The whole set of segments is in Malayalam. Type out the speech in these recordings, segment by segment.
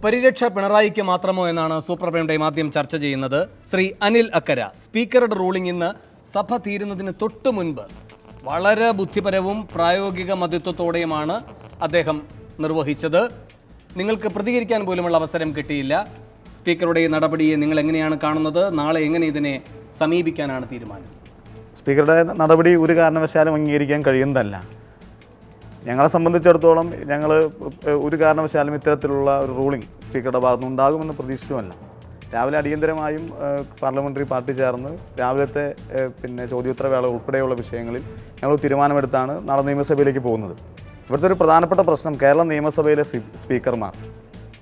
പരിരക്ഷ പിണറായിക്ക് മാത്രമോ എന്നാണ് സൂപ്പർ പ്രൈം ടൈം ആദ്യം ചർച്ച ചെയ്യുന്നത്. ശ്രീ അനിൽ അക്കര, സ്പീക്കറുടെ റൂളിംഗ് ഇന്ന് സഭ തീരുന്നതിന് തൊട്ടു മുൻപ് വളരെ ബുദ്ധിപരവും പ്രായോഗിക മതിത്വത്തോടെയുമാണ് അദ്ദേഹം നിർവഹിച്ചത്. നിങ്ങൾക്ക് പ്രതികരിക്കാൻ പോലുമുള്ള അവസരം കിട്ടിയില്ല. സ്പീക്കറുടെ നടപടിയെ നിങ്ങൾ എങ്ങനെയാണ് കാണുന്നത്? നാളെ എങ്ങനെ ഇതിനെ സമീപിക്കാനാണ് തീരുമാനം? സ്പീക്കറുടെ നടപടി ഒരു കാരണവശാലും അംഗീകരിക്കാൻ കഴിയുന്നതല്ല. ഞങ്ങളെ സംബന്ധിച്ചിടത്തോളം ഞങ്ങൾ ഒരു കാരണവശാലും ഇത്തരത്തിലുള്ള ഒരു റൂളിംഗ് സ്പീക്കറുടെ ഭാഗത്തുനിന്ന് ഉണ്ടാകുമെന്ന് പ്രതീക്ഷിച്ചുമല്ല. രാവിലെ അടിയന്തരമായും പാർലമെൻ്ററി പാർട്ടി ചേർന്ന് രാവിലത്തെ ചോദ്യോത്തരവേള ഉൾപ്പെടെയുള്ള വിഷയങ്ങളിൽ ഞങ്ങൾ തീരുമാനമെടുത്താണ് നാളെ നിയമസഭയിലേക്ക് പോകുന്നത്. ഇവിടുത്തെ ഒരു പ്രധാനപ്പെട്ട പ്രശ്നം കേരള നിയമസഭയിലെ സ്പീക്കർമാർ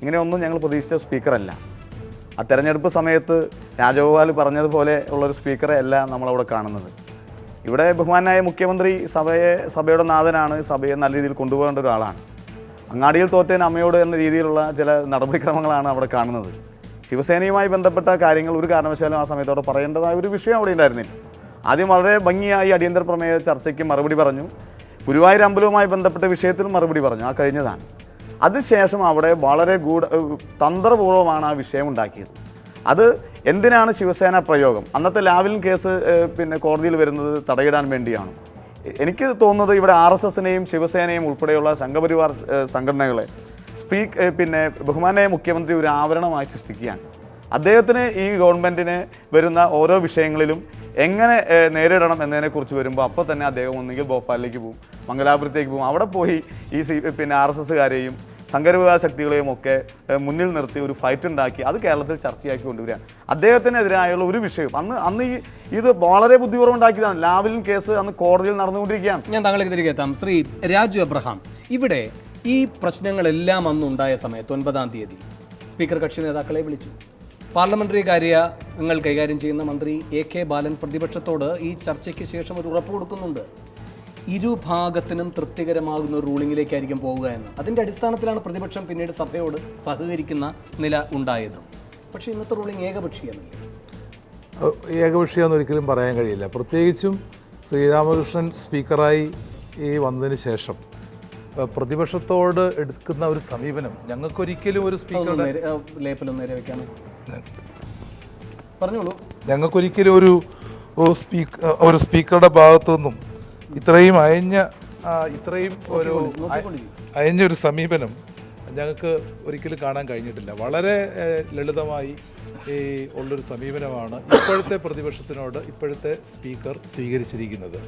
ഇങ്ങനെയൊന്നും ഞങ്ങൾ പ്രതീക്ഷിച്ച സ്പീക്കറല്ല. ആ തെരഞ്ഞെടുപ്പ് സമയത്ത് രാജഗോപാൽ പറഞ്ഞതുപോലെ ഉള്ളൊരു സ്പീക്കറെ അല്ല നമ്മളവിടെ കാണുന്നത്. ഇവിടെ ബഹുമാനായ മുഖ്യമന്ത്രി സഭയുടെ നാഥനാണ്, സഭയെ നല്ല രീതിയിൽ കൊണ്ടുപോകേണ്ട ഒരാളാണ്. അങ്ങാടിയിൽ തോറ്റേൻ അമ്മയോട് എന്ന രീതിയിലുള്ള ചില നടപടിക്രമങ്ങളാണ് അവിടെ കാണുന്നത്. ശിവസേനയുമായി ബന്ധപ്പെട്ട കാര്യങ്ങൾ ഒരു കാരണവശാലും ആ സമയത്തോടെ പറയേണ്ടതായ ഒരു വിഷയം അവിടെ ഉണ്ടായിരുന്നില്ല. ആദ്യം വളരെ ഭംഗിയായി അടിയന്തര പ്രമേയ ചർച്ചയ്ക്ക് മറുപടി പറഞ്ഞു. ഗുരുവായൂർ അമ്പലവുമായി ബന്ധപ്പെട്ട വിഷയത്തിലും മറുപടി പറഞ്ഞു. ആ കഴിഞ്ഞതാണ്. അതിനുശേഷം അവിടെ വളരെ തന്ത്രപൂർവ്വമാണ് ആ വിഷയം ഉണ്ടാക്കിയത്. അത് എന്തിനാണ് ശിവസേന പ്രയോഗം? അന്നത്തെ ലാവ്ലിൻ കേസ് കോടതിയിൽ വരുന്നത് തടയിടാൻ വേണ്ടിയാണ്. എനിക്ക് തോന്നുന്നത് ഇവിടെ RSSനെയും ശിവസേനയും ഉൾപ്പെടെയുള്ള സംഘപരിവാർ സംഘടനകളെ ബഹുമാനായ മുഖ്യമന്ത്രി ഒരു ആവരണമായി സൃഷ്ടിക്കുകയാണ്. അദ്ദേഹത്തിന് ഈ ഗവൺമെൻറ്റിന് വരുന്ന ഓരോ വിഷയങ്ങളിലും എങ്ങനെ നേരിടണം എന്നതിനെക്കുറിച്ച് വരുമ്പോൾ അപ്പോൾ തന്നെ അദ്ദേഹം ഒന്നുകിൽ ഭോപ്പാലിലേക്ക് പോകും, മംഗലാപുരത്തേക്ക് പോകും. അവിടെ പോയി ഈ RSSകാരെയും സംഘപരിവാര ശക്തികളെയും ഒക്കെ മുന്നിൽ നിർത്തി ഒരു ഫൈറ്റ് ഉണ്ടാക്കി അത് കേരളത്തിൽ ചർച്ചയാക്കി കൊണ്ടുവരികയാണ്. അദ്ദേഹത്തിനെതിരായുള്ള ഒരു വിഷയം അന്ന് ഇത് വളരെ ബുദ്ധിപൂർവ്വം ഉണ്ടാക്കിയതാണ്. ലാവ്ലിൻ കേസ് അന്ന് കോടതിയിൽ നടന്നുകൊണ്ടിരിക്കുകയാണ്. ഞാൻ താങ്കളേക്ക് തിരികെ എത്താം. ശ്രീ രാജു എബ്രഹാം, ഇവിടെ ഈ പ്രശ്നങ്ങളെല്ലാം അന്നുണ്ടായ സമയത്ത് 9-ാം തീയതി സ്പീക്കർ കക്ഷി നേതാക്കളെ വിളിച്ചു. പാർലമെന്ററി കാര്യങ്ങൾ കൈകാര്യം ചെയ്യുന്ന മന്ത്രി AK ബാലൻ പ്രതിപക്ഷത്തോട് ഈ ചർച്ചയ്ക്ക് ശേഷം ഒരു ഉറപ്പ് കൊടുക്കുന്നുണ്ട്. ഇരുഭാഗത്തിനും തൃപ്തികരമാകുന്ന ഒരു റൂളിങ്ങിലേക്കായിരിക്കും പോവുക എന്ന്. അതിൻ്റെ അടിസ്ഥാനത്തിലാണ് പ്രതിപക്ഷം പിന്നീട് സഭയോട് സഹകരിക്കുന്ന നില ഉണ്ടായത്. പക്ഷേ ഇന്നത്തെ റൂളിംഗ് ഏകപക്ഷീയമല്ലേ? ഏകപക്ഷീയമെന്ന് ഒരിക്കലും പറയാൻ കഴിയില്ല. പ്രത്യേകിച്ചും ശ്രീരാമകൃഷ്ണൻ സ്പീക്കറായി വന്നതിന് ശേഷം പ്രതിപക്ഷത്തോട് എടുക്കുന്ന ഒരു സമീപനം ഞങ്ങൾക്കൊരിക്കലും ഒരു ഞങ്ങൾക്കൊരിക്കലും ഒരു സ്പീക്കറുടെ ഭാഗത്തു നിന്നും ഇത്രയും അയഞ്ഞൊരു സമീപനം ഞങ്ങൾക്ക് ഒരിക്കലും കാണാൻ കഴിഞ്ഞിട്ടില്ല. വളരെ ലളിതമായി ഉള്ളൊരു സമീപനമാണ് ഇപ്പോഴത്തെ പ്രതിപക്ഷത്തിനോട് ഇപ്പോഴത്തെ സ്പീക്കർ സ്വീകരിച്ചിരിക്കുന്നത്.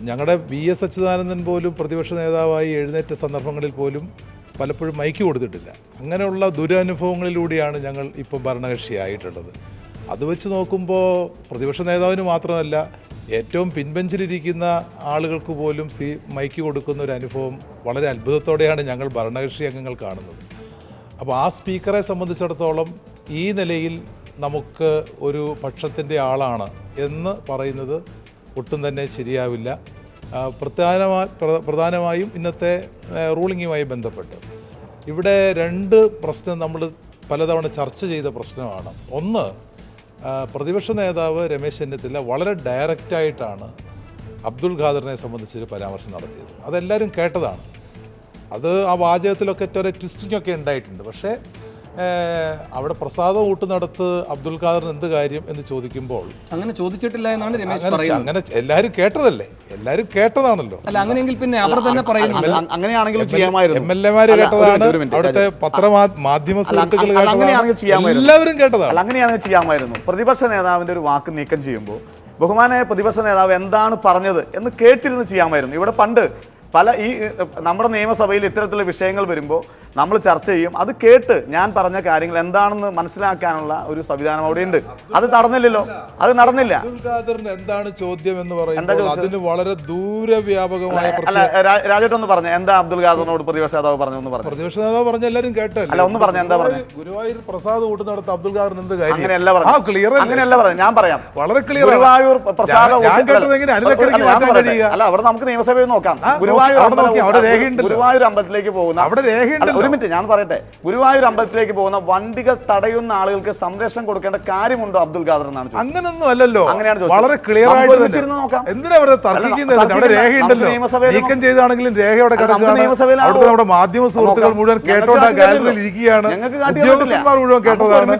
ഞങ്ങളുടെ VS അച്യുതാനന്ദൻ പോലും പ്രതിപക്ഷ നേതാവായി എഴുന്നേറ്റ സന്ദർഭങ്ങളിൽ പോലും പലപ്പോഴും മൈക്ക് കൊടുത്തിട്ടില്ല. അങ്ങനെയുള്ള ദുരനുഭവങ്ങളിലൂടെയാണ് ഞങ്ങൾ ഇപ്പം ഭരണകക്ഷിയായിട്ടുള്ളത്. അത് വെച്ച് നോക്കുമ്പോൾ പ്രതിപക്ഷ നേതാവിന് മാത്രമല്ല ഏറ്റവും പിൻബെഞ്ചിലിരിക്കുന്ന ആളുകൾക്ക് പോലും മൈക്ക് കൊടുക്കുന്ന ഒരു അനുഭവം വളരെ അത്ഭുതത്തോടെയാണ് ഞങ്ങൾ ഭരണകക്ഷി അംഗങ്ങൾ കാണുന്നത്. അപ്പോൾ ആ സ്പീക്കറെ സംബന്ധിച്ചിടത്തോളം ഈ നിലയിൽ നമുക്ക് ഒരു പക്ഷത്തിൻ്റെ ആളാണ് എന്ന് പറയുന്നത് ഒട്ടും തന്നെ ശരിയാവില്ല. പ്രധാനമായും ഇന്നത്തെ റൂളിങ്ങുമായി ബന്ധപ്പെട്ട് ഇവിടെ രണ്ട് പ്രശ്നം നമ്മൾ പലതവണ ചർച്ച ചെയ്ത പ്രശ്നമാണ്. ഒന്ന്, പ്രതിപക്ഷ നേതാവ് രമേശ് ചെന്നിത്തല വളരെ ഡയറക്റ്റായിട്ടാണ് അബ്ദുൽ ഖാദറിനെ സംബന്ധിച്ചൊരു പരാമർശം നടത്തിയത്. അതെല്ലാവരും കേട്ടതാണ്. അത് ആ വാചകത്തിലൊക്കെ ഒരു ട്വിസ്റ്റിങ്ങൊക്കെ ഉണ്ടായിട്ടുണ്ട്. പക്ഷേ അവിടെ പ്രസാദം ഊട്ടുന്നിടത്ത് അബ്ദുൽ ഖാദറിന് എന്ത് കാര്യം എന്ന് ചോദിക്കുമ്പോൾ അങ്ങനെ ചോദിച്ചിട്ടില്ല എന്നാണ് രമേശ് പറയുന്നത്. അങ്ങനെ എല്ലാവരും കേട്ടതല്ലേ, എല്ലാവരും കേട്ടതാണല്ലോ. അല്ല, അങ്ങനെയെങ്കിൽ പിന്നെ അവർ തന്നെ പറയുന്നത് അങ്ങനെയാണെങ്കിൽ MLA-മാര് കേട്ടതാണ്, അവിടുത്തെ പത്രമാധ്യമ സുഹൃത്തുക്കൾ എല്ലാവരും കേട്ടതാണ്. അങ്ങനെയാണെങ്കിൽ ചെയ്യാമായിരുന്നു. പ്രതിപക്ഷ നേതാവിന്റെ ഒരു വാക്ക് നീക്കം ചെയ്യുമ്പോൾ ബഹുമാനായ പ്രതിപക്ഷ നേതാവ് എന്താണ് പറഞ്ഞത് എന്ന് കേട്ടിരുന്ന് ചെയ്യാമായിരുന്നു. ഇവിടെ പണ്ട് നമ്മുടെ നിയമസഭയിൽ ഇത്തരത്തിലുള്ള വിഷയങ്ങൾ വരുമ്പോൾ നമ്മൾ ചർച്ച ചെയ്യും. അത് കേട്ട് ഞാൻ പറഞ്ഞ കാര്യങ്ങൾ എന്താണെന്ന് മനസ്സിലാക്കാനുള്ള ഒരു സംവിധാനം അവിടെയുണ്ട്. അത് നടന്നില്ലല്ലോ, അത് നടന്നില്ല. എന്താണ് ചോദ്യം എന്ന് പറയുന്നത് അതിന് വളരെ ദൂരവ്യാപകമായ രാജേട്ടൊന്ന് പറഞ്ഞു, എന്താ അബ്ദുൽ ഖാദറിനോട് പ്രതിപക്ഷ നേതാവ് പറഞ്ഞു? പ്രതിപക്ഷ നേതാവ് പറഞ്ഞ എല്ലാവരും കേട്ടല്ലോ. അല്ല, ഒന്ന് പറഞ്ഞു, എന്താ പറഞ്ഞു? ഗുരുവായൂർ പ്രസാദ് കൂട്ടുന്നിടത്ത് അബ്ദുൽ ഖാദറിന് എന്ത് കാര്യം? അങ്ങനെയല്ല പറഞ്ഞു. ഞാൻ പറയാം, വളരെ ക്ലിയർ. ഗുരുവായൂർ പ്രസാദ് അല്ല, അവിടെ നമുക്ക് നിയമസഭയിൽ നോക്കാം. ഗുരുവായൂർ ഗുരുവായൂർ അമ്പലത്തിലേക്ക് പോകുന്ന ഒരു മിനിറ്റ് ഞാൻ പറയട്ടെ, ഗുരുവായൂർ അമ്പലത്തിലേക്ക് പോകുന്ന വണ്ടികൾ തടയുന്ന ആളുകൾക്ക് സംരക്ഷണം കൊടുക്കേണ്ട കാര്യമുണ്ടോ അബ്ദുൽ ഖാദർ എന്നാണ് ചോദിച്ചത്. അങ്ങനൊന്നും അല്ലല്ലോ, അങ്ങനെയാണ് വളരെ ക്ലിയർ ആയിട്ട് നോക്കാം. എന്തിനാ അവിടെ തർക്കിക്കുന്നത്? അവിടെ രേഖയുണ്ടല്ലോ, നീക്കം ചെയ്താണെങ്കിലും രേഖ അവിടെ കിടക്കുകയാണ്. അവിടുത്തെ നമ്മുടെ മാധ്യമ സുഹൃത്തുക്കൾ മുഴുവൻ കേട്ടോണ്ടാ ഗാലറിയിൽ ഇരിക്കുകയാണ്, ഉദ്യോഗസ്ഥന്മാർ മുഴുവൻ കേട്ടതാണ്,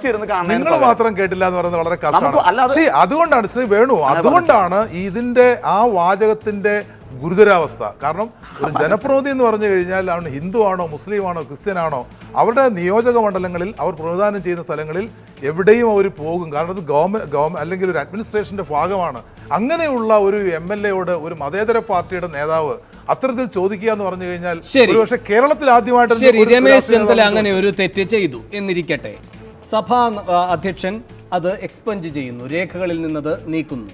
നിങ്ങൾ മാത്രം കേട്ടില്ല എന്ന് പറയുന്നത് വളരെ കഷ്ടമാണ്. അതുകൊണ്ടാണ് ശ്രീ വേണു, അതുകൊണ്ടാണ് ഇതിന്റെ ആ വാചകത്തിന്റെ ഗുരുതരാവസ്ഥ. കാരണം ഒരു ജനപ്രതിനിധി എന്ന് പറഞ്ഞു കഴിഞ്ഞാൽ അവൻ ഹിന്ദു ആണോ മുസ്ലിം ആണോ ക്രിസ്ത്യനാണോ, അവരുടെ നിയോജക മണ്ഡലങ്ങളിൽ അവർ പ്രതിദാനം ചെയ്യുന്ന സ്ഥലങ്ങളിൽ എവിടെയും അവർ പോകും. കാരണം അത് ഗവൺമെന്റ് അല്ലെങ്കിൽ ഒരു അഡ്മിനിസ്ട്രേഷന്റെ ഭാഗമാണ്. അങ്ങനെയുള്ള ഒരു MLA-യോട് ഒരു മതേതര പാർട്ടിയുടെ നേതാവ് അത്തരത്തിൽ ചോദിക്കുക എന്ന് പറഞ്ഞു കഴിഞ്ഞാൽ ഒരുപക്ഷെ കേരളത്തിൽ ആദ്യമായിട്ട് രമേശ് ചെന്നിത്തല അങ്ങനെ ഒരു തെറ്റ് ചെയ്തു എന്നിരിക്കട്ടെ, സഭാ അധ്യക്ഷൻ അത് എക്സ്പഞ്ച് ചെയ്യുന്നു, രേഖകളിൽ നിന്നത് നീക്കുന്നു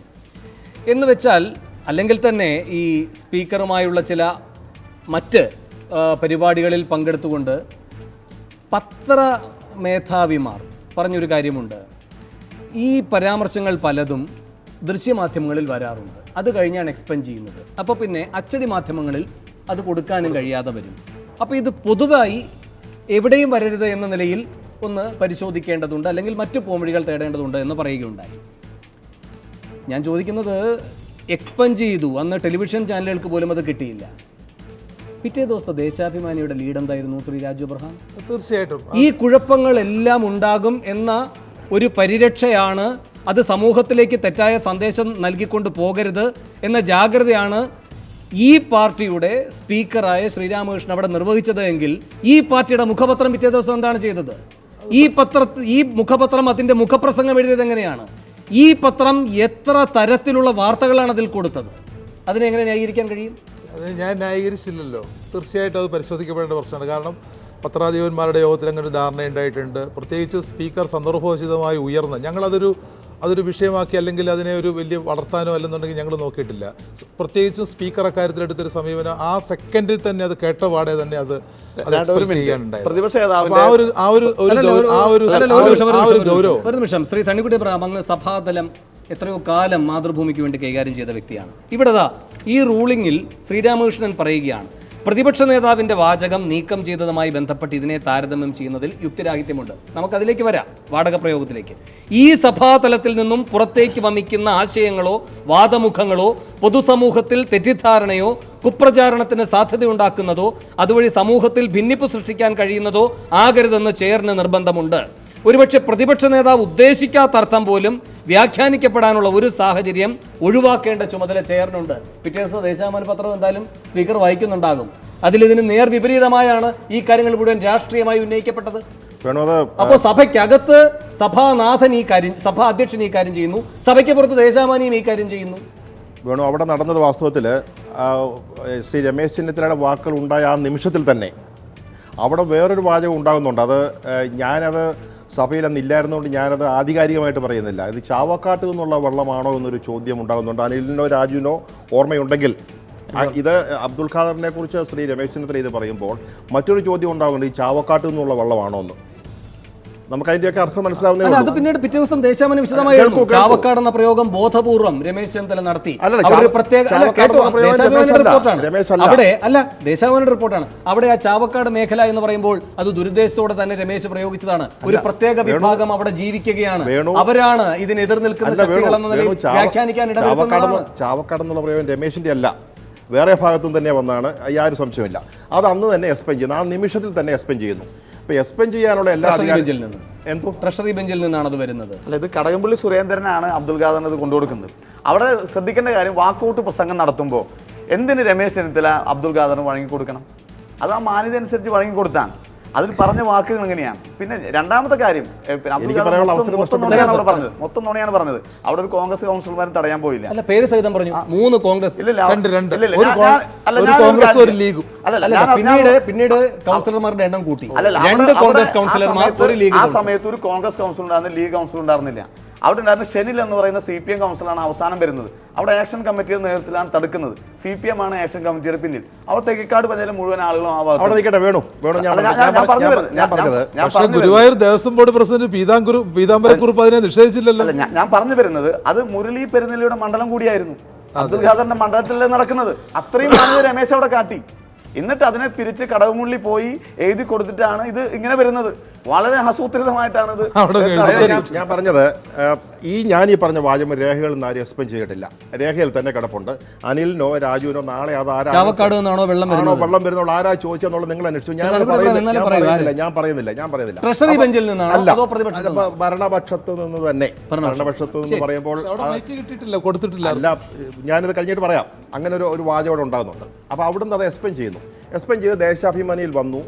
എന്ന് വെച്ചാൽ, അല്ലെങ്കിൽ തന്നെ ഈ സ്പീക്കറുമായുള്ള ചില മറ്റ് പരിപാടികളിൽ പങ്കെടുത്തുകൊണ്ട് പത്രമേധാവിമാർ പറഞ്ഞൊരു കാര്യമുണ്ട്, ഈ പരാമർശങ്ങൾ പലതും ദൃശ്യമാധ്യമങ്ങളിൽ വരാറുണ്ട്, അത് കഴിഞ്ഞാണ് എക്സ്പെൻഡ് ചെയ്യുന്നത്. അപ്പോൾ പിന്നെ അച്ചടി മാധ്യമങ്ങളിൽ അത് കൊടുക്കാനും കഴിയാതെ വരും. അപ്പോൾ ഇത് പൊതുവായി എവിടെയും വരരുത് എന്ന നിലയിൽ ഒന്ന് പരിശോധിക്കേണ്ടതുണ്ട്, അല്ലെങ്കിൽ മറ്റു പോംവഴികൾ തേടേണ്ടതുണ്ട് എന്ന് പറയുകയുണ്ടായി. ഞാൻ ചോദിക്കുന്നത്, എക്സ്പെൻഡ് ചെയ്തു, അന്ന് ടെലിവിഷൻ ചാനലുകൾക്ക് പോലും അത് കിട്ടിയില്ല. പിറ്റേ ദിവസത്തെ ദേശാഭിമാനിയുടെ ലീഡ് എന്തായിരുന്നു ശ്രീ രാജു അബ്രഹാം? തീർച്ചയായിട്ടും ഈ കുഴപ്പങ്ങളെല്ലാം ഉണ്ടാകും എന്ന ഒരു പരിരക്ഷയാണ്, അത് സമൂഹത്തിലേക്ക് തെറ്റായ സന്ദേശം നൽകിക്കൊണ്ട് പോകരുത് എന്ന ജാഗ്രതയാണ് ഈ പാർട്ടിയുടെ സ്പീക്കറായ ശ്രീരാമകൃഷ്ണൻ അവിടെ നിർവഹിച്ചത് എങ്കിൽ, ഈ പാർട്ടിയുടെ മുഖപത്രം പിറ്റേ ദിവസം എന്താണ് ചെയ്തത്? ഈ മുഖപത്രം അതിൻ്റെ മുഖപ്രസംഗം എഴുതിയത് എങ്ങനെയാണ്? ഈ പത്രം എത്ര തരത്തിലുള്ള വാർത്തകളാണ് അതിൽ കൊടുത്തത്? അതിനെങ്ങനെ ന്യായീകരിക്കാൻ കഴിയും? അത് ഞാൻ ന്യായീകരിച്ചില്ലല്ലോ. തീർച്ചയായിട്ടും അത് പരിശോധിക്കപ്പെടേണ്ട പ്രശ്നമാണ്. കാരണം പത്രാധിപന്മാരുടെ യോഗത്തിൽ അങ്ങനെ ഒരു ധാരണയുണ്ടായിട്ടുണ്ട്. പ്രത്യേകിച്ച് സ്പീക്കർ സന്ദർഭോചിതമായി ഉയർന്ന് അതൊരു വിഷയമാക്കി അല്ലെങ്കിൽ അതിനെ ഒരു വലിയ വളർത്താനോ അല്ലെന്നുണ്ടെങ്കിൽ ഞങ്ങൾ നോക്കിയിട്ടില്ല. പ്രത്യേകിച്ചും സ്പീക്കർ അക്കാര്യത്തിൽ എടുത്തൊരു സമീപനം ആ സെക്കൻഡിൽ തന്നെ അത് കേട്ട പാടെ തന്നെ അത് ഒരു നിമിഷം ശ്രീ സണ്ണിക്കുട്ടി അബ്രഹാം, അങ്ങ് സഭാതലം എത്രയോ കാലം മാതൃഭൂമിക്ക് വേണ്ടി കൈകാര്യം ചെയ്ത വ്യക്തിയാണ്. ഇവിടെതാ ഈ റൂളിംഗിൽ ശ്രീരാമകൃഷ്ണൻ പറയുകയാണ്, പ്രതിപക്ഷ നേതാവിന്റെ വാചകം നീക്കം ചെയ്തതുമായി ബന്ധപ്പെട്ട് ഇതിനെ താരതമ്യം ചെയ്യുന്നതിൽ യുക്തിരാഹിത്യമുണ്ട്. നമുക്കതിലേക്ക് വരാം, വാടക പ്രയോഗത്തിലേക്ക്. ഈ സഭാതലത്തിൽ നിന്നും പുറത്തേക്ക് വമിക്കുന്ന ആശയങ്ങളോ വാദമുഖങ്ങളോ പൊതുസമൂഹത്തിൽ തെറ്റിദ്ധാരണയോ കുപ്രചാരണത്തിന് സാധ്യതയുണ്ടാക്കുന്നതോ അതുവഴി സമൂഹത്തിൽ ഭിന്നിപ്പ് സൃഷ്ടിക്കാൻ കഴിയുന്നതോ ആകരുതെന്ന് ചെയറിന് നിർബന്ധമുണ്ട്. ഒരുപക്ഷെ പ്രതിപക്ഷ നേതാവ് ഉദ്ദേശിക്കാത്ത അർത്ഥം പോലും വ്യാഖ്യാനിക്കപ്പെടാനുള്ള ഒരു സാഹചര്യം ഒഴിവാക്കേണ്ട ചുമതല ചെയറിനുണ്ട്. പിറ്റേ ദിവസം ദേശാഭിമാനി പത്രം എന്തായാലും സ്പീക്കർ വായിക്കുന്നുണ്ടാകും. അതിലിതിന് നേർ വിപരീതമായാണ് ഈ കാര്യങ്ങൾ മുഴുവൻ രാഷ്ട്രീയമായി ഉന്നയിക്കപ്പെട്ടത്. അപ്പോൾ സഭയ്ക്കകത്ത് സഭാനാഥൻ ഈ കാര്യം, സഭാ അധ്യക്ഷൻ ഈ കാര്യം ചെയ്യുന്നു, സഭയ്ക്ക് പുറത്ത് ദേശാഭിമാനിയും ഈ കാര്യം ചെയ്യുന്നു. വേണു, അവിടെ നടന്നത് വാസ്തവത്തിൽ ശ്രീ രമേശ് ചെന്നിത്തലയുടെ വാക്കുകൾ ഉണ്ടായ ആ നിമിഷത്തിൽ തന്നെ അവിടെ വേറൊരു വാചകം ഉണ്ടാകുന്നുണ്ട്. അത് ഞാനത് സഭയിൽ അന്ന് ഇല്ലായിരുന്നുകൊണ്ട് ഞാനത് ആധികാരികമായിട്ട് പറയുന്നില്ല. ഇത് ചാവക്കാട്ട് നിന്നുള്ള വെള്ളമാണോ എന്നൊരു ചോദ്യം ഉണ്ടാകുന്നുണ്ട്. അനിലിനോ രാജുവിനോ ഓർമ്മയുണ്ടെങ്കിൽ ഇത് അബ്ദുൽ ഖാദറിനെ കുറിച്ച് ശ്രീ രമേശ് ചെന്നിത്തല ഇത് പറയുമ്പോൾ മറ്റൊരു ചോദ്യം ഉണ്ടാകുന്നുണ്ട്, ഈ ചാവക്കാട്ട് നിന്നുള്ള വെള്ളമാണോ എന്ന്. നമുക്ക് അതിന്റെയൊക്കെ അർത്ഥം മനസ്സിലാവുന്നില്ല. അത് പിന്നീട് പിറ്റേ ദിവസം ദേശാഭിമാനി വിശദമായി ചാവക്കാട് എന്ന പ്രയോഗം ബോധപൂർവം രമേശ് ചെന്നിത്തല നടത്തി. ദേശാഭിമാനിയുടെ റിപ്പോർട്ടാണ്. അവിടെ ആ ചാവക്കാട് മേഖല എന്ന് പറയുമ്പോൾ അത് ദുരുദ്ദേശത്തോടെ തന്നെ രമേശ് പ്രയോഗിച്ചതാണ്. ഒരു പ്രത്യേക വിഭാഗം അവിടെ ജീവിക്കുകയാണ്, അവരാണ് ഇതിന് എതിർ നിൽക്കുന്ന ശക്തികൾ എന്ന നിലയിൽ വ്യാഖ്യാനിക്കാൻ ഇടവരുന്നതാണ്. ചാവക്കാട് എന്നുള്ള പ്രയോഗം രമേശിന്റെ അല്ല, വേറെ ഭാഗത്തും തന്നെ വന്നാണ്, യാതൊരു സംശയമില്ല. അത് അന്ന് തന്നെ എക്സ്പെൻഡ് ചെയ്യുന്നു, ആ നിമിഷത്തിൽ തന്നെ എക്സ്പെൻഡ് ചെയ്യുന്നു. എക്സ്പെൻഡ് ചെയ്യാനുള്ള എല്ലാ ട്രഷറി ബെഞ്ചിൽ നിന്നാണ് അത് വരുന്നത്. അല്ല, ഇത് കടകംപള്ളി സുരേന്ദ്രനാണ് അബ്ദുൽ ഖാദറിന് ഇത് കൊണ്ടുകൊടുക്കുന്നത്. അവിടെ ശ്രദ്ധിക്കേണ്ട കാര്യം, വാക്കൗട്ട് പ്രസംഗം നടത്തുമ്പോൾ എന്തിന് രമേശ് ചെന്നിത്തല അബ്ദുൽ ഖാദറിന് വഴങ്ങിക്കൊടുക്കണം? അത് ആ മാന്യത അനുസരിച്ച് വഴങ്ങിക്കൊടുത്താണ്. അതിൽ പറഞ്ഞ വാക്കുകൾ എങ്ങനെയാണ്? പിന്നെ രണ്ടാമത്തെ കാര്യം, മൊത്തം നുണയാണ് പറഞ്ഞത്. അവിടെ ഒരു കോൺഗ്രസ് കൗൺസിലർമാരും തടയാൻ പോയില്ല. അല്ല, പേര് സഹിതം പറഞ്ഞു 3 കോൺഗ്രസ്, പിന്നീട് കൗൺസിലർമാരുടെ എണ്ണം കൂട്ടി 2 കോൺഗ്രസ് കൗൺസിലർമാർ, ഒരു ലീഗ്. ആ സമയത്ത് ഒരു കോൺഗ്രസ് കൗൺസിലർ ഉണ്ടായിരുന്നു, ലീഗ് കൗൺസിലർ ഉണ്ടായിരുന്നില്ല. അവിടെ ഉണ്ടായിരുന്ന ഷെനിൽ എന്ന് പറയുന്ന CPM കൗൺസിലാണ് അവസാനം വരുന്നത്. അവിടെ ആക്ഷൻ കമ്മിറ്റിയുടെ നേതൃത്വത്തിലാണ് തടുക്കുന്നത്. CPM ആണ് ആക്ഷൻ കമ്മിറ്റിയുടെ പിന്നിൽ. അവിടെ തെക്കിക്കാട് പഞ്ചായത്തിലെ മുഴുവൻ ആളുകളും ആ ഗുരുവായൂർ ദേവസ്വം ബോർഡ് പ്രസിഡന്റ് പീതാംബരക്കുറുപ്പ് അതിനെ നിഷേധിച്ചില്ലല്ലോ. ഞാൻ പറഞ്ഞു വരുന്നത്, അത് മുരളി പെരുന്നെല്ലിയുടെ മണ്ഡലം കൂടിയായിരുന്നു. അബ്ദുൽ ഖാദറിന്റെ മണ്ഡലത്തിലല്ലേ നടക്കുന്നത്. അത്രയും മാന്യത രമേശ് അവിടെ കാട്ടി. എന്നിട്ട് അതിനെ തിരിച്ച് കടകംപള്ളി പോയി എഴുതി കൊടുത്തിട്ടാണ് ഇത് ഇങ്ങനെ വരുന്നത്. വളരെ ആസൂത്രിതമായിട്ടാണ് ഇത്. ഞാൻ പറഞ്ഞത് ഞാൻ ഈ പറഞ്ഞ വാചകം രേഖകളിൽ നിന്ന് ആരും എക്സ്പ്ലെയിൻ ചെയ്തിട്ടില്ല. രേഖയിൽ തന്നെ കിടപ്പുണ്ട്. അനിലിനോ രാജുവിനോ നാളെ അത് ചാവക്കാട് നിന്നാണോ വെള്ളം വരുന്നോളൂ ആരാ ചോദിച്ചെന്നുള്ളത് നിങ്ങൾ അന്വേഷിച്ചു. ഞാൻ പറയുന്നില്ല. ട്രഷറി ബെഞ്ചിൽ നിന്നാണോ ഭരണപക്ഷത്ത് നിന്ന് തന്നെ. ഭരണപക്ഷത്ത് നിന്ന് പറയുമ്പോൾ കിട്ടിയിട്ടില്ല, കൊടുത്തിട്ടില്ല. അല്ല, ഞാനിത് കഴിഞ്ഞിട്ട് പറയാം. അങ്ങനെ ഒരു വാചകം അവിടെ ഉണ്ടാകുന്നുണ്ട്. അപ്പോൾ അവിടുന്ന് അത് എക്സ്പ്ലെയിൻ ചെയ്യുന്നു. എക്സ്പ്ലെയിൻ ചെയ്ത് ദേശാഭിമാനിയിൽ വന്നു,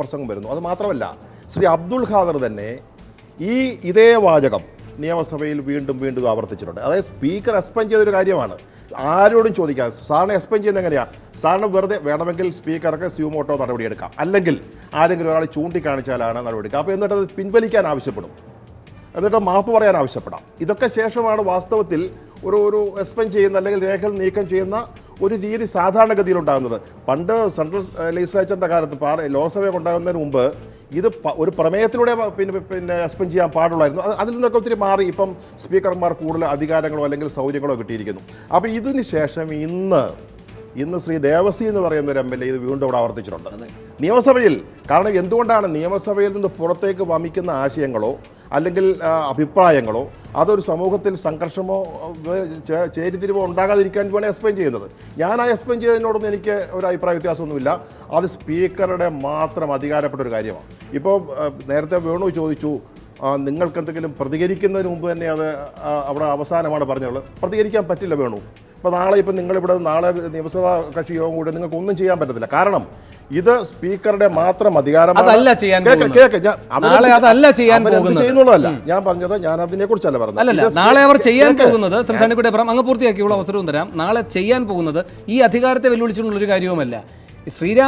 പ്രസംഗം വരുന്നു. അത് മാത്രമല്ല, ശ്രീ അബ്ദുൽ ഖാദർ തന്നെ ഇതേ വാചകം നിയമസഭയിൽ വീണ്ടും വീണ്ടും ആവർത്തിച്ചിട്ടുണ്ട്. അതായത് സ്പീക്കർ എക്സ്പ്ലെയിൻ ചെയ്തൊരു കാര്യമാണ്, ആരോടും ചോദിക്കാതെ. സാറിന് എക്സ്പ്ലെയിൻ ചെയ്യുന്നത് എങ്ങനെയാണ്? സാറിന് വെറുതെ വേണമെങ്കിൽ സ്പീക്കർക്ക് സ്യൂമോട്ടോ നടപടിയെടുക്കാം, അല്ലെങ്കിൽ ആരെങ്കിലും ഒരാൾ ചൂണ്ടിക്കാണിച്ചാലാണ് നടപടിയെടുക്കുക. അപ്പോൾ എന്നിട്ട് അത് പിൻവലിക്കാൻ ആവശ്യപ്പെടും, എന്നിട്ട് മാപ്പ് പറയാൻ ആവശ്യപ്പെടാം. ഇതൊക്കെ ശേഷമാണ് വാസ്തവത്തിൽ ഒരു എക്സ്പ്ലെയിൻ ചെയ്യുന്ന അല്ലെങ്കിൽ രേഖകൾ നീക്കം ചെയ്യുന്ന ഒരു രീതി സാധാരണഗതിയിൽ ഉണ്ടാകുന്നത്. പണ്ട് സെൻട്രൽ ലെജിസ്ലേച്ചറിൻ്റെ കാലത്ത് ലോക്സഭ ഉണ്ടാകുന്നതിന് മുമ്പ് ഇത് ഒരു പ്രമേയത്തിലൂടെ പിന്നെ എക്സ്പ്ലെയിൻ ചെയ്യാൻ പാടുള്ളായിരുന്നു. അതിൽ നിന്നൊക്കെ ഒത്തിരി മാറി ഇപ്പം സ്പീക്കർമാർ കൂടുതൽ അധികാരങ്ങളോ അല്ലെങ്കിൽ സൗകര്യങ്ങളോ കിട്ടിയിരിക്കുന്നു. അപ്പോൾ ഇതിന് ശേഷം ഇന്ന് ശ്രീ ദേവസി എന്ന് പറയുന്ന ഒരു MLA ഇത് വീണ്ടും ഇവിടെ ആവർത്തിച്ചിട്ടുണ്ട് നിയമസഭയിൽ. കാരണം എന്തുകൊണ്ടാണ് നിയമസഭയിൽ നിന്ന് പുറത്തേക്ക് വമിക്കുന്ന ആശയങ്ങളോ അല്ലെങ്കിൽ അഭിപ്രായങ്ങളോ അതൊരു സമൂഹത്തിൽ സംഘർഷമോ ചേരിതിരിവോ ഉണ്ടാകാതിരിക്കാൻ വേണ്ടി എക്സ്പ്ലെയിൻ ചെയ്യുന്നത്. ഞാൻ ആ എക്സ്പ്ലെയിൻ ചെയ്തതിനോടൊന്നും എനിക്ക് ഒരു അഭിപ്രായ വ്യത്യാസമൊന്നുമില്ല. അത് സ്പീക്കറുടെ മാത്രം അധികാരപ്പെട്ട ഒരു കാര്യമാണ്. ഇപ്പോൾ നേരത്തെ വേണു ചോദിച്ചു, നിങ്ങൾക്ക് എന്തെങ്കിലും പ്രതികരിക്കുന്നതിന് മുമ്പ് തന്നെ അത് അവിടെ അവസാനമാണ് പറഞ്ഞുള്ളത്. പ്രതികരിക്കാൻ പറ്റില്ല വേണു. ഇപ്പോൾ നിങ്ങളിവിടെ നാളെ നിയമസഭാ കക്ഷി യോഗം കൂടി നിങ്ങൾക്ക് ഒന്നും ചെയ്യാൻ പറ്റത്തില്ല. കാരണം ഇത് സ്പീക്കറുടെ മാത്രം അധികാരമാണ്. ചെയ്യുന്നുള്ളതല്ല ഞാൻ പറഞ്ഞത്. ഞാൻ അതിനെ കുറിച്ചല്ല പറഞ്ഞത്. നാളെ അവർ ചെയ്യാൻ പോകുന്നത് അങ്ങ് പൂർത്തിയാക്കിയുള്ള അവസരവും തരാം. നാളെ ചെയ്യാൻ പോകുന്നത് ഈ അധികാരത്തെ വെല്ലുവിളിച്ചുകൊണ്ടുള്ളൊരു കാര്യവുമല്ല. ശ്രീരാം